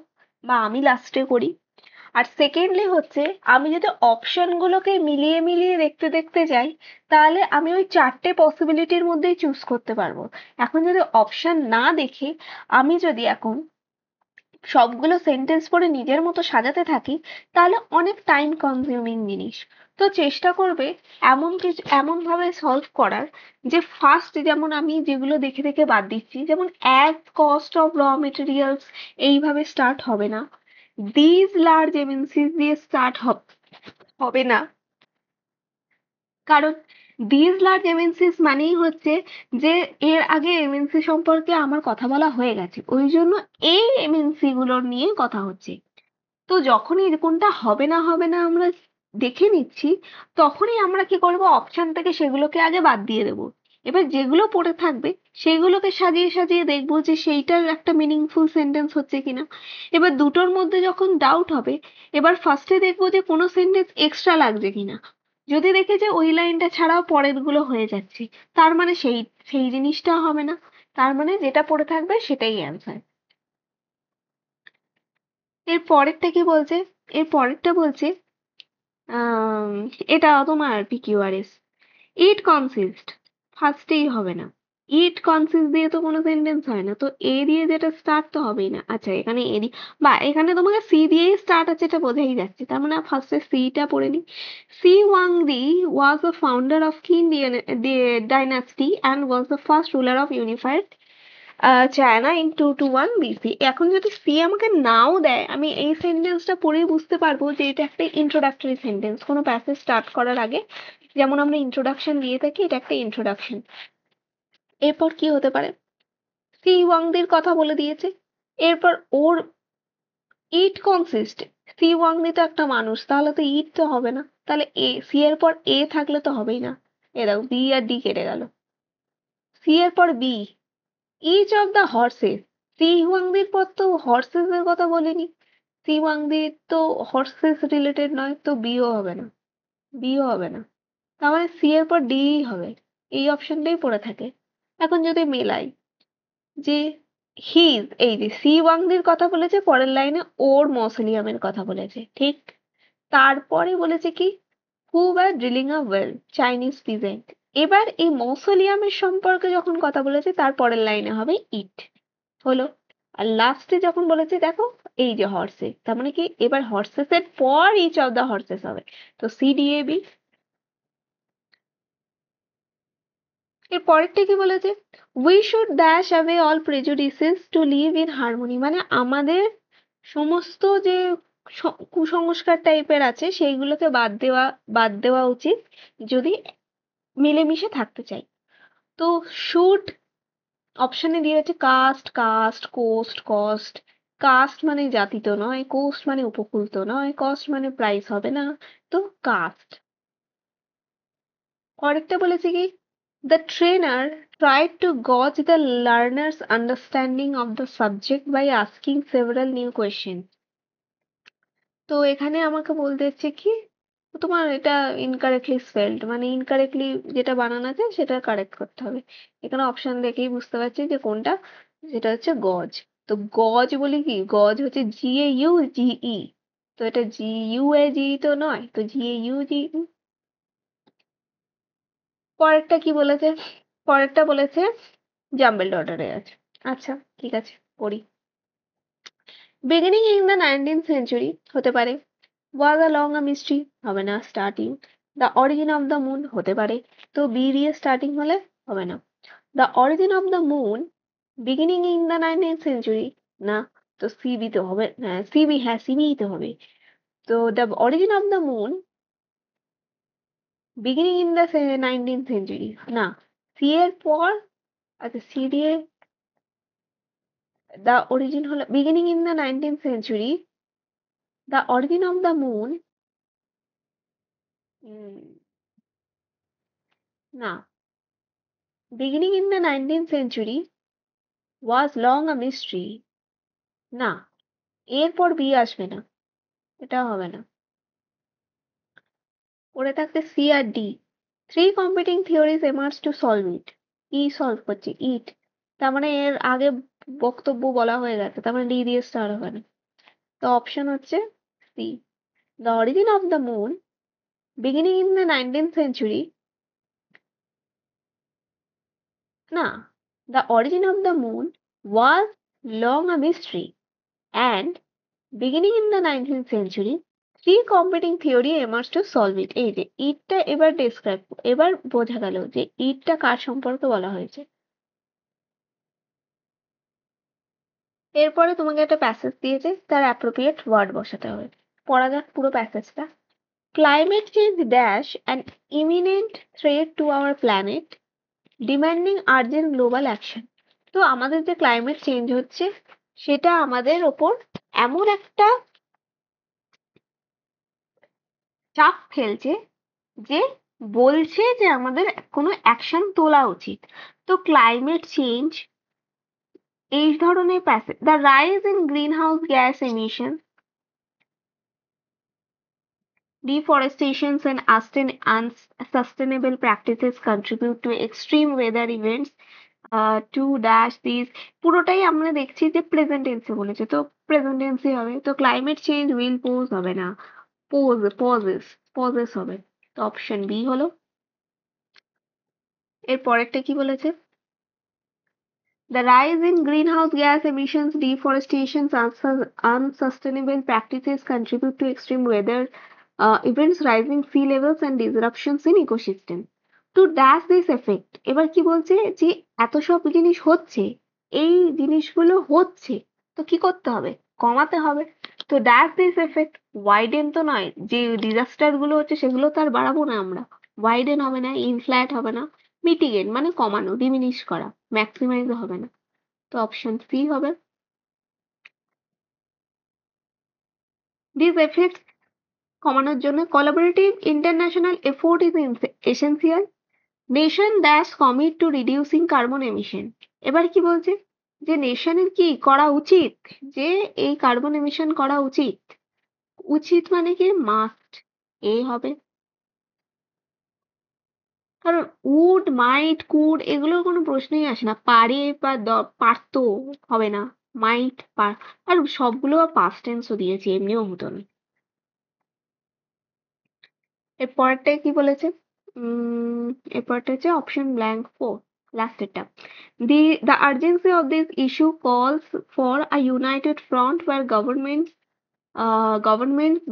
বা আমি লাস্টে করি। আর সেকেন্ডলি হচ্ছে, আমি যদি অপশনগুলোকে মিলিয়ে মিলিয়ে দেখতে দেখতে যাই, তাহলে আমি ওই 4টে পসিবিলিটির মধ্যেই চুজ করতে পারবো। এখন যদি অপশন না দেখে আমি যদি এখন সবগুলো সেন্টেন্স পড়ে নিজের মতো সাজাতে থাকি, তাহলে অনেক টাইম কনজিউমিং জিনিস। তো চেষ্টা করবে এমন ভাবে সলভ করার, যে ফার্স্ট যেমন আমি যেগুলো দেখে দেখে বাদ দিচ্ছি, যেমন as cost of raw materials এইভাবে স্টার্ট হবে না, দিজ লার্জ এমএনসিস দিয়ে স্টার্ট হবে না। কারণ দিজ লার্জ এমএনসিস মানেই হচ্ছে যে এর আগে এমএনসি সম্পর্কে আমার কথা বলা হয়ে গেছে, ওই জন্য এই এমএনসি গুলোর নিয়ে কথা হচ্ছে। তো যখনই কোনটা হবে না আমরা দেখে নিচ্ছি, তখনই আমরা কি করব, অপশন থেকে সেগুলোকে আগে বাদ দিয়ে দেবো। এবার যেগুলো পড়ে থাকবে সেগুলোকে সাজিয়ে সাজিয়ে দেখবো যে সেইটার একটা মিনিংফুল সেন্টেন্স হচ্ছে কিনা। এবার দুটোর মধ্যে যখন ডাউট হবে, এবার ফার্স্টে দেখবো যে কোনো সেন্টেন্স এক্সট্রা লাগছে কিনা। যদি দেখে যে ওই লাইনটা ছাড়াও পরের গুলো হয়ে যাচ্ছে, তার মানে সেই সেই জিনিসটা হবে না, তার মানে যেটা পড়ে থাকবে সেটাই অ্যান্সার। এর পরেরটা কি বলছে, এর পরেরটা বলছে আম, এটা তোমার PQRS, ইট কনসিস্ট, ফার্স্টেই হবে না। ইট কনসিস্ট দিয়ে তো কোনো সেন্টেন্স হয় না, তো এ দিয়ে যেটা স্টার্ট তো হবেই না। আচ্ছা, এখানে এ দিয়ে, বা এখানে তোমাকে সি দিয়েই স্টার্ট আছে, এটা বোঝাই যাচ্ছে, তার মানে ফার্স্টে সিটা পড়ে নি। Shi Huangdi was the founder of Qin dynasty and was the first ruler of unified China in 221 BC। এখন যদি সি আমাকে নাও দেয়, আমি এই সেন্টেন্সটা পড়েই বুঝতে পারবো যে এটা একটা ইন্ট্রোডাক্টরি সেন্টেন্স, কোনো প্যাসেজ স্টার্ট করার আগে যেমন আমরা ইন্ট্রোডাকশন দিয়ে থাকি, এটা একটা ইন্ট্রোডাকশন। এরপর কি হতে পারে, সি ওয়াংদির কথা বলে দিয়েছে, এরপর ওর ইট কনসিস্ট, সি ওয়াংদি তো একটা মানুষ, তাহলে তো ইট তো হবে না, তাহলে সি এর পর এ থাকলে তো হবেই না। এ দেখো, বি আর ডি কেটে গেল, সি এর পর B, each of the horses, Shi ওয়াংদির পর তো হর্সেস এর কথা বলিনি, সি ওয়াংদি তো হর্সেস রিলেটেড নয়, তো বিও হবে না, বিও হবে না, তার মানে সি এর পর ডি হবে, এই অপশনটাই পড়ে থাকে। এখন যদি মেলাই যে হিজ, এই যে সি ওয়াংদির কথা বলেছে, পরের লাইনে ওর মসলিয়ামের কথা বলেছে, ঠিক। তারপরে বলেছে কি, who were drilling a well, Chinese peasant. এবার এই মৌসোলিয়ামের সম্পর্কে যখন কথা বলেছে, তার পরের লাইনে হবে ইট, হলো। আর লাস্টে যখন বলেছে দেখো, এই যে হর্সেস, তার মানে কি এবার হর্সেস এর পর ইচ অফ দ্য হর্সেস হবে, তো CDAB। এর পরেরটা কি বলেছে, we should dash away all prejudices to live in harmony, মানে আমাদের সমস্ত যে কুসংস্কার টাইপের আছে সেইগুলোকে বাদ দেওয়া উচিত যদি মিলেমিশে থাকতে চাই। তো শুড অপশনে দিয়েছে caste, caste, coast, cost. Caste মানে জাতি তো নয়, কোস্ট মানে উপকূল তো নয়, কস্ট মানে প্রাইস হবে না, তো কাস্ট। পরেরটা বলেছে কি, the trainer tried to gauge the learner's understanding of the subject by asking several new questions। তো এখানে আমাকে বলতে হচ্ছে কি, তোমার এটা ইনকারেক্টলি স্পেলড, মানে ইনকারেক্টলি যেটা বানানো আছে সেটা কারেক্ট করতে হবে। এখানে অপশন দেখেই বুঝতে পারছি যে কোনটা, যেটা হচ্ছে গজ। তো গজ বলি কি, গজ হচ্ছে GAUGE, তো এটা GUAGE তো নয়, তো GAUGE। পরেরটা কি বলেছে, পরেরটা বলেছে জাম্বেল অর্ডারে আছে। আচ্ছা, ঠিক আছে, পড়ি। Beginning in the 19th century হতে পারে, ওয়াজ আ লং আ মিস্ট্রি হবে না, starting the origin of the moon হতে পারে, তো বি দিয়ে স্টার্টিং হলে হবে না। The origin of the moon beginning in the 19th century, না, তো সিবি তো হবে, হ্যাঁ সিবি, হ্যাঁ সিবি তো হবে। তো the origin of the moon beginning in the 19th century, না, সি এর পর, আচ্ছা সি দিয়ে দ্য অরিজিন হলো beginning in the 19th century, the origin of the moon, না, beginning in the 19th century was long a mystery, না, এরপর B আসবে না, এটা হবে না। পড়ে থাকছে সি আর D. Three competing theories emerge to solve it. ই সলভ করছে, ইট। তার মানে এর আগে বক্তব্য বলা হয়ে গেছে, তার মানে ডি দিয়ে স্টার্ট হবে না। তো অপশন হচ্ছে C. The origin of the moon beginning in the 19th century, না, the origin of the moon was long a mystery and beginning in the 19th century three competing theory emerged to solve it। এই যে ইটটা এবার describe, এবার বোঝা গেল যে ইটটা কার সম্পর্কে বলা হয়েছে। এরপরে তোমাকে একটা প্যাসেজ দিয়েছে, তার অ্যাপ্রোপ্রিয়েট ওয়ার্ড বসাতে হবে। পড়া যাক পুরো প্যাসেজটা। Climate change dash an imminent threat to our planet demanding urgent global action. তো আমাদের যে ক্লাইমেট চেঞ্জ হচ্ছে সেটা আমাদের ওপর এমন একটা চাপ ফেলছে যে বলছে যে আমাদের কোনো অ্যাকশন তোলা উচিত। তো ক্লাইমেট চেঞ্জ এই ধরনের passage, the rise in green house gas emission, deforestation and unsustainable practices contribute to extreme weather events, to dash these। পুরোটাই আমরা দেখছি যে প্রেজেন্ট টেন্সে বলেছে, তো প্রেজেন্ট টেন্সই হবে। তো ক্লাইমেট চেঞ্জ উইল পোজ হবে না, পজেস হবে। তো অপশন বি হলো। এর পরেরটা কি বলেছে? The rise in greenhouse gas emissions, deforestation, unsustainable practices contribute to extreme weather events, rising sea levels and disruptions in ecosystem. To dash this effect, এবার কি বলছে যে এত সব জিনিস হচ্ছে, এই জিনিসগুলো হচ্ছে, তো কি করতে হবে? কমাতে হবে। তো dash this effect, widen তো নয়, যে ডিজাস্টার গুলো হচ্ছে সেগুলো তো আর বাড়াবো না আমরা, widen হবে না, ইনফ্ল্যাট হবে না, মিটিগেট মানে কমানো, ডিমিনিশ করা, ম্যাক্সিমাইজ হবে না। তো অপশন সি হবে। দিস এফেক্টস কমানোর জন্য collaborative international effort is essential. Nation dash commit to reducing carbon emission. এবার কি বলছে যে নেশনের কি করা উচিত, যে এই কার্বন এমিশন করা উচিত। উচিত মানে কি মাস্ট, এ হবে। কারণ উড, মাইট, কুড এগুলোর কোনো প্রশ্নই আসে না, পারে বা পারতো হবে না, মাইট পার, আর সবগুলো পাস্ট টেন্সও দিয়েছে, এমনিও হতো না। এর পরেরটায় কি বলেছে? এর পরেরটা হচ্ছে option blank 4, লাস্টেরটা। The urgency of this issue calls for a united front where governments,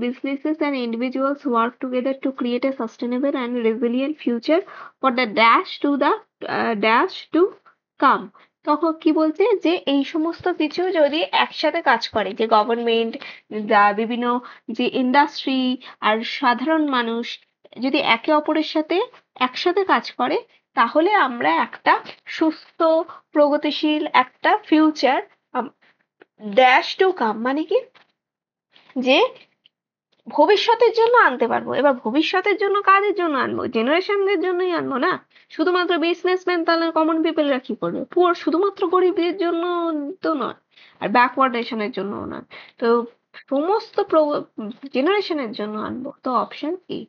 businesses and individuals work together to create a sustainable and resilient future for the dash to come। তখন কি বলছে যে এই সমস্ত কিছু যদি একসাথে কাজ করে, যে গভর্নমেন্ট, যা বিভিন্ন যে ইন্ডাস্ট্রি আর সাধারণ মানুষ যদি একে অপরের সাথে একসাথে কাজ করে, তাহলে আমরা একটা সুস্থ প্রগতিশীল একটা ফিউচার ড্যাশ টু কাম মানে কি, যে ভবিষ্যতের জন্য আনতে পারবো। এবার ভবিষ্যতের জন্য কাদের জন্য আনবো? জেনারেশনদের জন্যই আনবো না, শুধুমাত্র বিজনেসম্যান তাহলে কমন পিপলরা কি করবে? পুরো শুধুমাত্র গরিবদের জন্য তো নয়, আর ব্যাকওয়ার্ড নেশনের জন্যও নয়। তো সমস্ত জেনারেশনের জন্য আনবো। তো অপশন এ।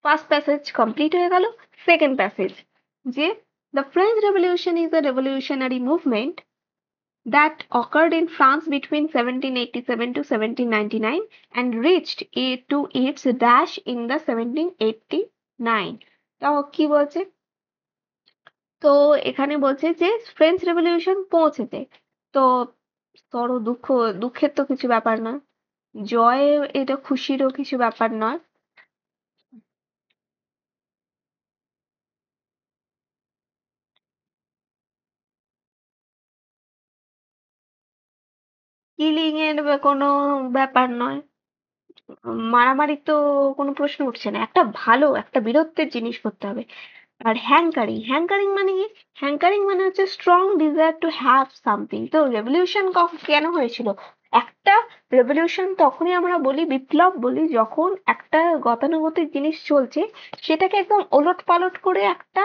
ফার্স্ট প্যাসেজ কমপ্লিট হয়ে গেল। সেকেন্ড প্যাসেজ, যে the French revolution is a revolutionary movement that occurred in France between 1787 to 1799 and reached to its dash in the 1789। তো কি বলছে? তো এখানে বলছে যে ফ্রেঞ্চ রেভলিউশন পৌঁছেছে। তো ধরো দুঃখের তো কিছু ব্যাপার নয়, জয় এটা খুশিরও কিছু ব্যাপার নয়। কিলিং এর কোনো ব্যাপার নয়, মারামারির তো কোনো প্রশ্ন উঠছে না, একটা ভালো একটা বীরত্বের জিনিস করতে হবে। আর হ্যাঙ্কারিং মানে কি? হ্যাঙ্কারিং মানে হচ্ছে strong desire to have something. তো রেভলিউশন কেন হয়েছিল? একটা রেভলিউশন তখনই আমরা বলি, বিপ্লব বলি, যখন একটা গতানুগতিক জিনিস চলছে সেটাকে একদম ওলট পালট করে একটা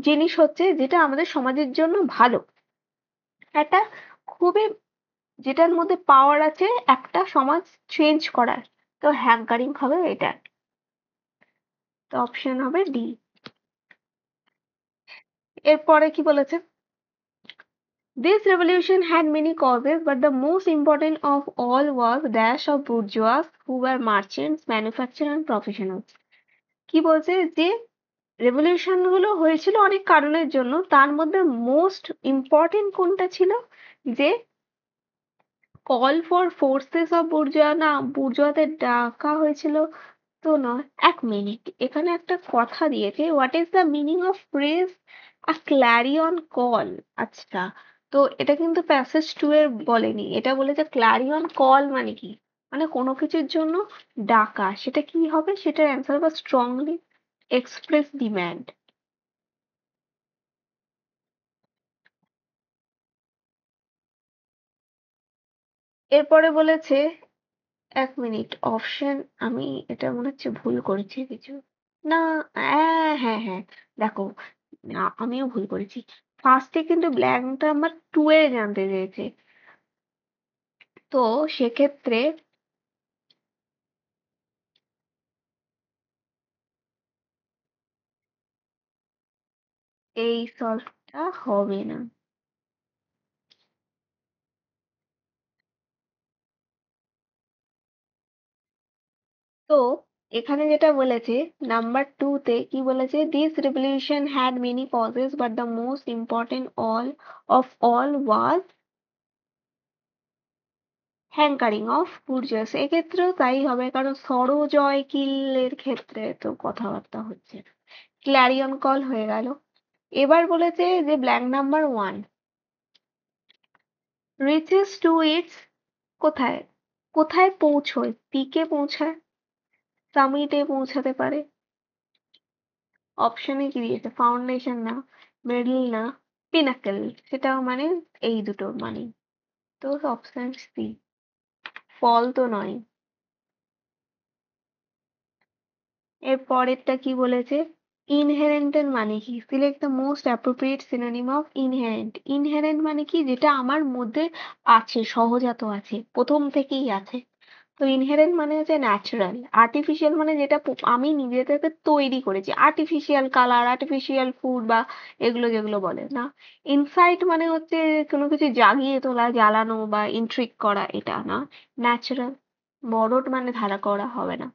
জিনিস হচ্ছে যেটা আমাদের সমাজের জন্য ভালো। একটা খুবই যেটার মধ্যে পাওয়ার আছে একটা সমাজ চেঞ্জ করার, তো হ্যাঙ্কারিং হবে এটা। তো অপশন হবে ডি। এরপরে কি বলেছে? This revolution had many causes, but the most important of all was dash of bourgeois who were merchants, manufacturers and professionals. কি বলছে যে রেভলিউশন গুলো হয়েছিল অনেক কারণের জন্য, তার মধ্যে মোস্ট ইম্পর্টেন্ট কোনটা ছিল? যে call for forces of bourgeois, না বুর্জোয়াদের ডাকা হয়েছিল তো নয়। এক মিনিট, এখানে একটা কথা দিয়েছে, what is the meaning of phrase a clarion call. আচ্ছা, তো এটা কিন্তু প্যাসেজ 2 এর বলেনি, এটা বলেছে ক্ল্যারিয়ন কল মানে কি, মানে কোনো কিছুর জন্য ডাকা, সেটা কি হবে? সেটার অ্যান্সার বা স্ট্রংলি এক্সপ্রেস ডিম্যান্ড। এরপরে বলেছে, এক মিনিট, অপশন আমি এটা মনে হচ্ছে ভুল করেছি কিছু। না, হ্যাঁ হ্যাঁ হ্যাঁ, দেখো, আমিও ভুল করেছি। ফার্স্টে কিন্তু ব্ল্যাঙ্কটা আমার 2 এ জানতে চেয়েছে, তো সেক্ষেত্রে এই সলভটা হবে না। তো এখানে যেটা বলেছে নাম্বার 2 তে কি বলেছে, this revolution had many causes but the most important all was hankering of bourgeois. এক্ষেত্রেও তাই হবে, কারণ সরোজয় কিলের ক্ষেত্রে তো কথাবার্তা হচ্ছে। ক্ল্যারিয়ন কল হয়ে গেল। এবার বলেছে যে blank number 1, reaches to its, কোথায় কোথায় পৌঁছয়? পিকে পৌঁছায়, সামিটে পৌঁছাতে পারে। অপশনে কি দিয়েছে? ফাউন্ডেশন না, মিডল না, পিনাকেল, সেটাও মানে এই দুটোর মানে। তো অপশন সি, ফল তো নয়। এর পরেরটা কি বলেছে? ইনহেরেন্ট এর মানে কি? Select the most appropriate synonym of inherent. Inherent মানে কি? যেটা আমার মধ্যে আছে, সহজাত আছে, প্রথম থেকেই আছে। তো ইনহেরেন্ট মানে হচ্ছে ন্যাচারাল। আর্টিফিশিয়াল মানে যেটা আমি নিজে থেকে তৈরি করেছি, আর্টিফিশিয়াল কালার, আর্টিফিশিয়াল ফুড বা এগুলো যেগুলো বলে না। ইনসাইট মানে হচ্ছে কোনো কিছু জাগিয়ে তোলা, জ্বালানো বা ইন্ট্রিক করা, এটা না। ন্যাচারাল, বরড মানে ধারা করা হবে না।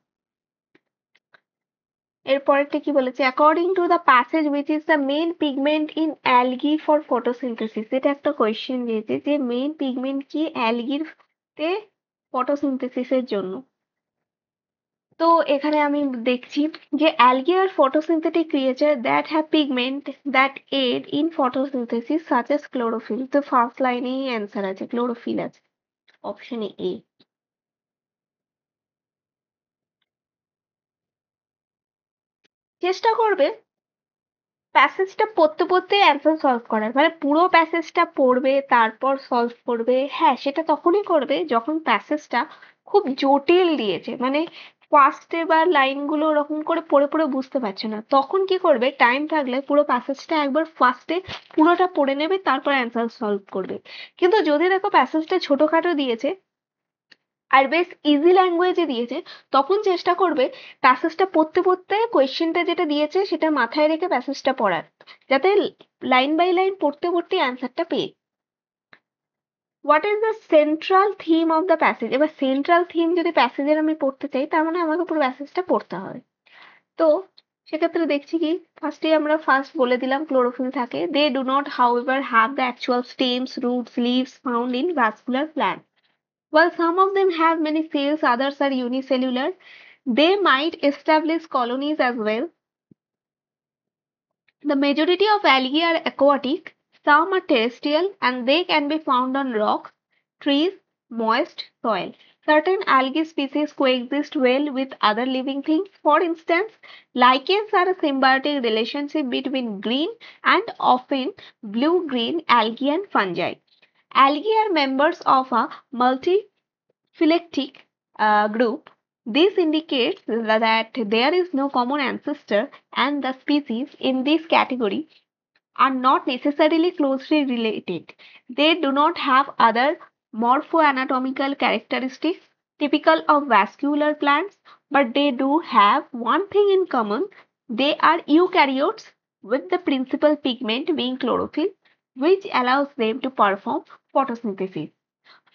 এরপরেরটা কি বলেছে? According to the passage which is the main pigment in algae for photosynthesis. এটা একটা কোয়েশ্চেন দিয়েছে যে মেইন পিগমেন্ট কি অ্যালগির তে ফটোসিনথেসিসের জন্য। তো এখানে আমি দেখছি যে algae are photosynthetic creature that have pigment that aid in photosynthesis such as chlorophyll. তো ফার্স্ট লাইনেই অ্যান্সার আছে, ক্লোরোফিল আছে, অপশন এ। চেষ্টা করবে প্যাসেজটা পড়তে পড়তে অ্যান্সার সলভ করার, মানে পুরো প্যাসেজটা পড়বে তারপর সলভ করবে। হ্যাঁ, সেটা তখনই করবে যখন প্যাসেজটা খুব জটিল দিয়েছে, মানে ফার্স্টে বা লাইনগুলো ওরকম করে পড়ে পড়ে বুঝতে পারছে না, তখন কি করবে, টাইম থাকলে পুরো প্যাসেজটা একবার ফার্স্টে পুরোটা পড়ে নেবে, তারপর অ্যান্সার সলভ করবে। কিন্তু যদি দেখো প্যাসেজটা ছোটখাটো দিয়েছে আর বেশ ইজি ল্যাঙ্গুয়েজে দিয়েছে, তখন চেষ্টা করবে প্যাসেজটা পড়তে পড়তে কোয়েশ্চেনটা যেটা দিয়েছে সেটা মাথায় রেখে প্যাসেজটা পড়ার, যাতে লাইন বাই লাইন পড়তে পড়তে অ্যান্সারটা পেয়ে। What is the central theme of the passage? এবার সেন্ট্রাল থিম যদি প্যাসেজের আমি পড়তে চাই, তার মানে আমাকে পুরো প্যাসেজটা পড়তে হবে। তো সেক্ষেত্রে দেখছি কি, ফার্স্ট বলে দিলাম ক্লোরোফিল থাকে। They do not however have the actual stems, roots, leaves found in vascular plant. While some of them have many cells, others are unicellular. They might establish colonies as well. The majority of algae are aquatic, some are terrestrial, and they can be found on rocks, trees, moist soil. Certain algae species coexist well with other living things. For instance, lichens are a symbiotic relationship between green and often blue-green algae and fungi. Algae are members of a multiphyletic group. This indicates that there is no common ancestor, and the species in this category are not necessarily closely related. They do not have other morphoanatomical characteristics typical of vascular plants, but they do have one thing in common. They are eukaryotes with the principal pigment being chlorophyll, which allows them to perform photosynthesis.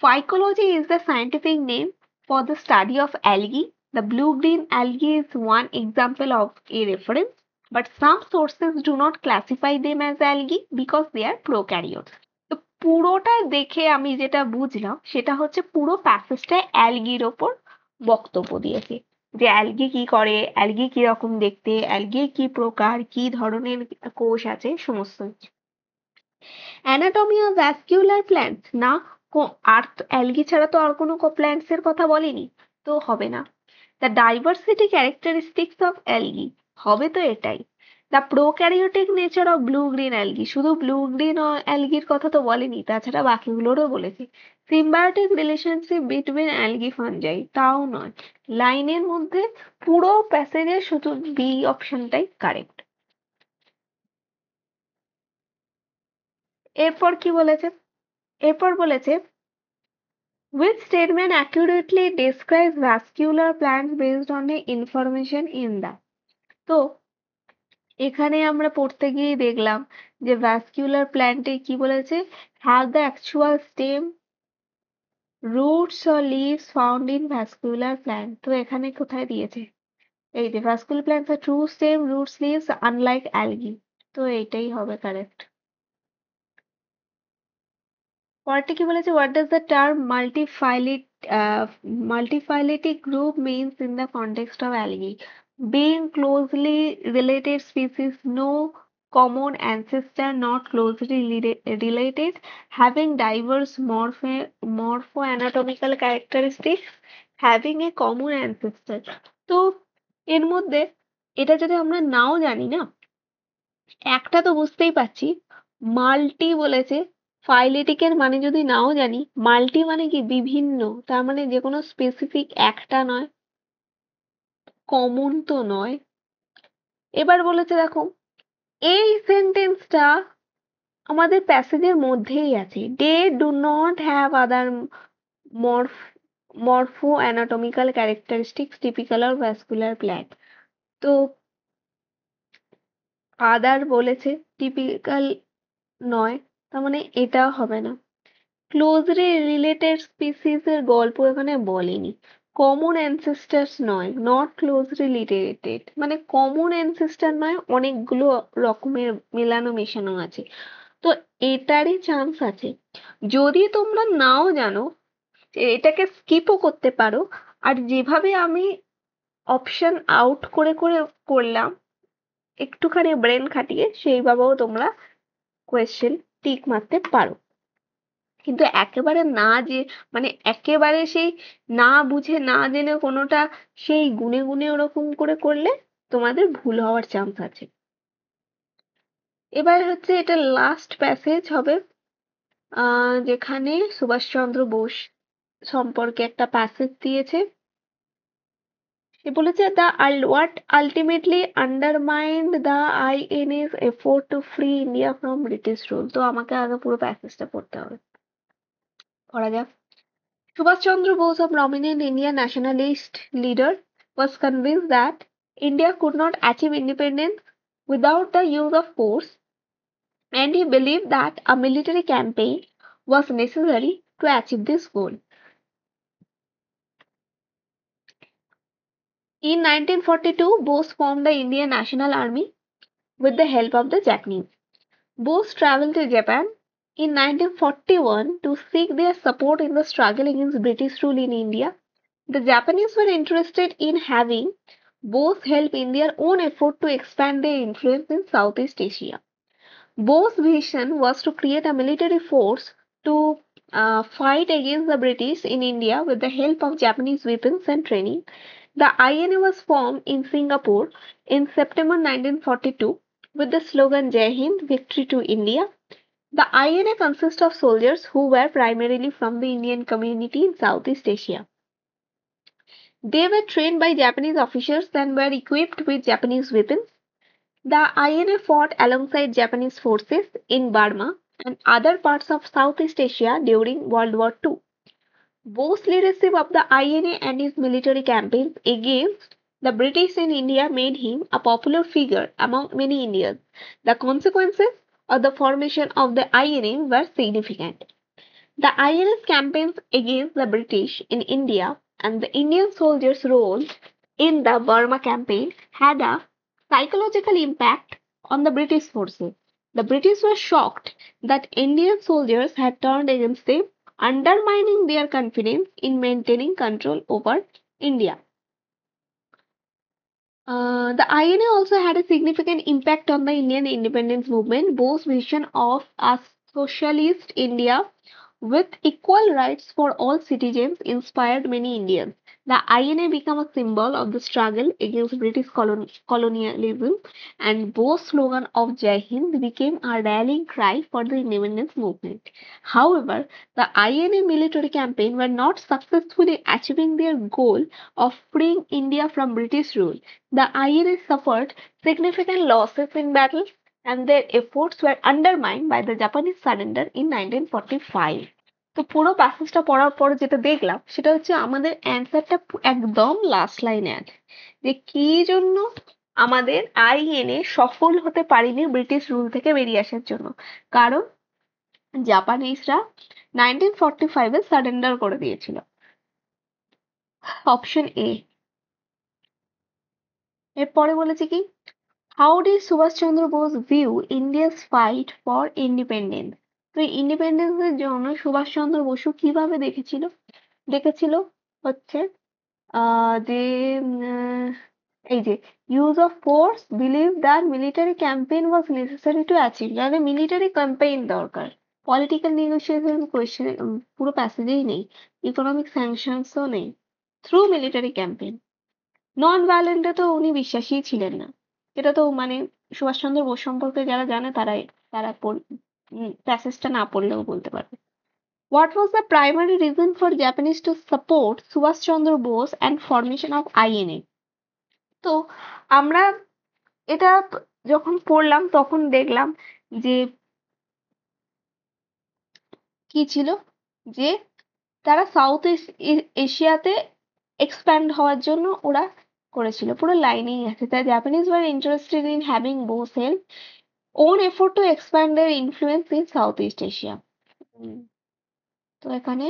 Phycology is the scientific name for the study of algae. The blue-green algae is one example of a reference, but some sources do not classify them as algae because they are prokaryotes. তো পুরোটা দেখে আমি যেটা বুঝলাম সেটা হচ্ছে পুরো প্যাসেজটা অ্যালগির ওপর বক্তব্য দিয়েছে, যে অ্যালগি কি করে, অ্যালগি কি রকম দেখতে, অ্যালগি কি প্রকার, কি ধরনের কোষ আছে, সমস্ত কিছু। অ্যানাটমি অফ ভ্যাসকিউলার প্ল্যান্টস না, আর অ্যালগি ছাড়া তো আর কোনো প্ল্যান্টস এর কথা বলেনি, তো হবে না। The diversity characteristics of algae, হবে তো এটাই। The prokaryotic nature of blue green algae, শুধু ব্লু গ্রিন অ্যালগির কথা তো বলেনি, তাছাড়া বাকিগুলোরও বলেছে। Symbiotic relationship between algae fungi, তাও নয়। লাইনের মধ্যে পুরো প্যাসেজে শুধু বি অপশনটাই কারেক্ট। এরপর কি বলেছে, এরপর বলেছে which statement accurately describes vascular plants based on the information in the, তো এখানে আমরা পড়তে গিয়ে দেখলাম যে vascular plant এ কি বলেছে, have the actual stem, roots or leaves found in vascular plant, তো এখানে কোথায় দিয়েছে, এই যে vascular plants are true stem, roots, leaves unlike algae, তো এইটাই হবে কারেক্ট। পরেরটা কি বলেছে, what does the term multiphyletic group means in the context of algae? Being closely related species, no common ancestor, not closely related, having diverse morphoanatomical characteristics, having a common ancestor। তো এর মধ্যে এটা যদি আমরা নাও জানি না, একটা তো বুঝতেই পারছি, মাল্টি বলেছে, ফাইলেটিকের মানে যদি নাও জানি, মাল্টি মানে কি বিভিন্ন, তার মানে যে কোনো স্পেসিফিক একটা নয়, কমন তো নয়। এবার বলেছে দেখো, এই সেন্টেন্সটা আমাদের প্যাসেজের মধ্যেই আছে, they do not have other morpho anatomical characteristics typical of vascular plant. তো আদার বলেছে, টিপিক্যাল নয়, তার মানে এটা হবে না। ক্লোজলি রিলেটেড স্পিসিস এর গল্প এখানে বলেনি। কমন অ্যানসেস্টার্স নয়, নট ক্লোজলি রিলেটেড, মানে কমন অ্যানসেস্টার নয়, অনেকগুলো রকমের মেলানো মেশানো আছে, তো এটারই চান্স আছে। যদি তোমরা নাও জানো, এটাকে স্কিপও করতে পারো, আর যেভাবে আমি অপশন আউট করে করে করলাম একটুখানি ব্রেন খাটিয়ে, সেইভাবেও তোমরা কোয়েশ্চেন টিক মারতে পারো। কিন্তু একেবারে না, যে মানে একেবারে সেই না বুঝে না জেনে কোনোটা সেই গুনে গুনে ওরকম করে করলে তোমাদের ভুল হওয়ার চান্স আছে। এবার হচ্ছে এটা লাস্ট প্যাসেজ হবে, যেখানে সুভাষচন্দ্র বোস সম্পর্কে একটা প্যাসেজ দিয়েছে। সে বলেছে what ultimately undermined the INA's effort to free India from British rule। তো আমাকে আগে পুরো প্যাসেজটা পড়তে হবে, পড়া যাক। Subhash Chandra Bose, a prominent Indian nationalist leader, was convinced that India could not achieve independence without the use of force, and he believed that a military campaign was necessary to achieve this goal. In 1942, Bose formed the Indian National Army with the help of the Japanese. Bose traveled to Japan in 1941 to seek their support in the struggle against British rule in India. The Japanese were interested in having Bose help in their own effort to expand their influence in Southeast Asia. Bose's vision was to create a military force to fight against the British in India with the help of Japanese weapons and training. The INA was formed in Singapore in September 1942 with the slogan Jai Hind, Victory to India. The INA consists of soldiers who were primarily from the Indian community in Southeast Asia. They were trained by Japanese officers and were equipped with Japanese weapons. The INA fought alongside Japanese forces in Burma and other parts of Southeast Asia during World War II. Bose's leadership of the INA and his military campaigns against the British in India made him a popular figure among many Indians. The consequences of the formation of the INA were significant. The INA's campaigns against the British in India and the Indian soldiers' role in the Burma campaign had a psychological impact on the British forces. The British were shocked that Indian soldiers had turned against them, undermining their confidence in maintaining control over India. The INA also had a significant impact on the Indian independence movement. Bose's vision of a socialist India with equal rights for all citizens inspired many Indians. The INA became a symbol of the struggle against British colonialism, and Bose's slogan of Jai Hind became a rallying cry for the independence movement. However, the INA military campaign were not successful in achieving their goal of freeing India from British rule. The INA suffered significant losses in battle, and their efforts were undermined by the Japanese surrender in 1945. তো পুরো প্যাসেজটা পড়ার পর যেটা দেখলাম সেটা হচ্ছে আমাদের অ্যান্সারটা একদম লাস্ট লাইনে আছে, যে কি জন্য আমাদের আইএনএ সফল হতে পারেনি ব্রিটিশ রুল থেকে বেরিয়ে আসার জন্য। কারণ জাপানিজরা 1945-এ সারেন্ডার করে দিয়েছিল। Option A. এরপরে বলেছে কি, how did Subhash Chandra Bose view India's fight for independence. তো ইন্ডিপেন্ডেন্সের জন্য সুভাষচন্দ্র বসু কিভাবে দেখেছিল হচ্ছে যে এই যে use of force, believe that military campaign was necessary to achieve, মানে মিলিটারি ক্যাম্পেইন দরকার। পলিটিক্যাল নেগোসিয়েশন কোয়েশ্চেন পুরো প্যাসেজেই নেই, ইকোনমিক স্যাংশনসও নেই, থ্রু মিলিটারি ক্যাম্পেইন। নন ভায়োলেন্টে তো উনি বিশ্বাসী ছিলেন না, এটা তো মানে সুভাষচন্দ্র বোস সম্পর্কে যারা জানে তারা প্যাসেজটা না পড়লেও বলতে পারবে। What was the primary reason for Japanese to support Subhash Chandra Bose and formation of INA? তো আমরা এটা যখন পড়লাম তখন দেখলাম যে কি ছিল, যে তারা সাউথ এশিয়াতে এক্সপ্যান্ড হওয়ার জন্য ওরা করেছিল, পুরো লাইনেই আছে। The Japanese were interested in having Bose help own effort to expand their influence in South East Asia. তো এখানে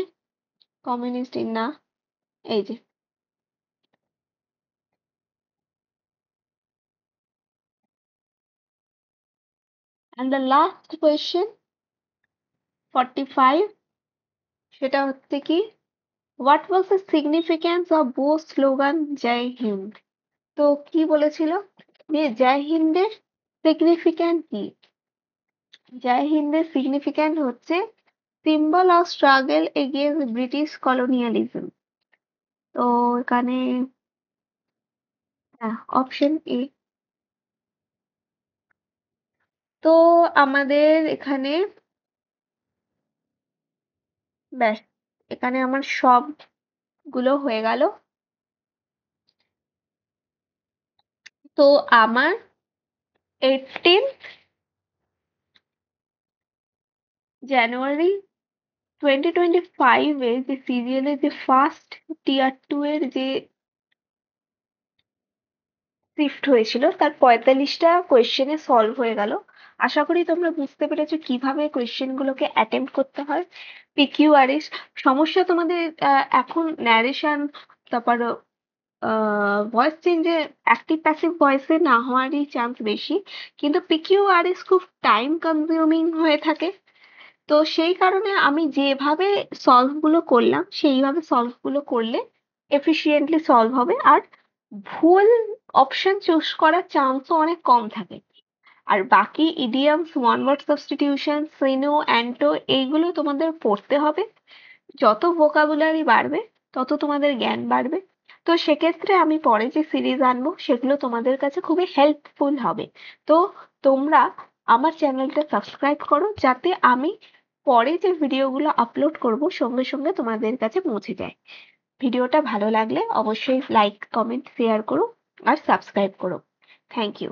কমিউনিস্ট না, এই যে and the last question 45, সেটা হচ্ছে কি, what was the significance of Bose slogan জয় হিন্দ। তো কি বলেছিল যে জয় হিন্দের সিগনিফিক্যান্ট কি, জয় হিন্দের সিগনিফিক্যান্ট হচ্ছে symbol of struggle against British colonialism. তো এখানে অপশন এ। তো আমাদের এখানে ব্যাস, এখানে আমার সবগুলো হয়ে গেল। তো আমার 18th জানুয়ারি 2025-এ যে সিরিয়ালের যে ফার্স্ট টিয়ার 2 এর যে শিফট হয়েছিল তার 45টা কোয়েশ্চেনে সলভ হয়ে গেল। আশা করি তোমরা বুঝতে পেরেছো কিভাবে কোয়েশ্চেন গুলোকে অ্যাটেম্প্ট করতে হয়। পিকিউআরএস সমস্যা তোমাদের এখন ন্যারেশন, তারপর ভয়েস চেঞ্জে অ্যাক্টিভ প্যাসিভ ভয়েসে না হওয়ারই চান্স বেশি, কিন্তু পিকিউআরএস খুব টাইম কনজিউমিং হয়ে থাকে। তো সেই কারণে আমি যেভাবে সলভ গুলো করলাম সেইভাবে সলভ গুলো করলে এফিসিয়েন্টলি সলভ হবে, আর ভুল অপশন চুজ করার চান্সও অনেক কম থাকে। আর বাকি ইডিয়ামস, ওয়ান ওয়ার্ড সাবস্টিটিউশন, সিনো, অ্যান্টো এইগুলো তোমাদের পড়তে হবে। যত ভোকাবুলারি বাড়বে তত তোমাদের জ্ঞান বাড়বে। তো সেক্ষেত্রে আমি পরে যে সিরিজ আনবো সেগুলো তোমাদের কাছে খুবই হেল্পফুল হবে। তো তোমরা আমার চ্যানেলটা সাবস্ক্রাইব করো যাতে আমি পরে যে ভিডিওগুলো আপলোড করব সঙ্গে সঙ্গে তোমাদের কাছে পৌঁছে যায়। ভিডিওটা ভালো লাগলে অবশ্যই লাইক, কমেন্ট, শেয়ার করো আর সাবস্ক্রাইব করো। Thank you.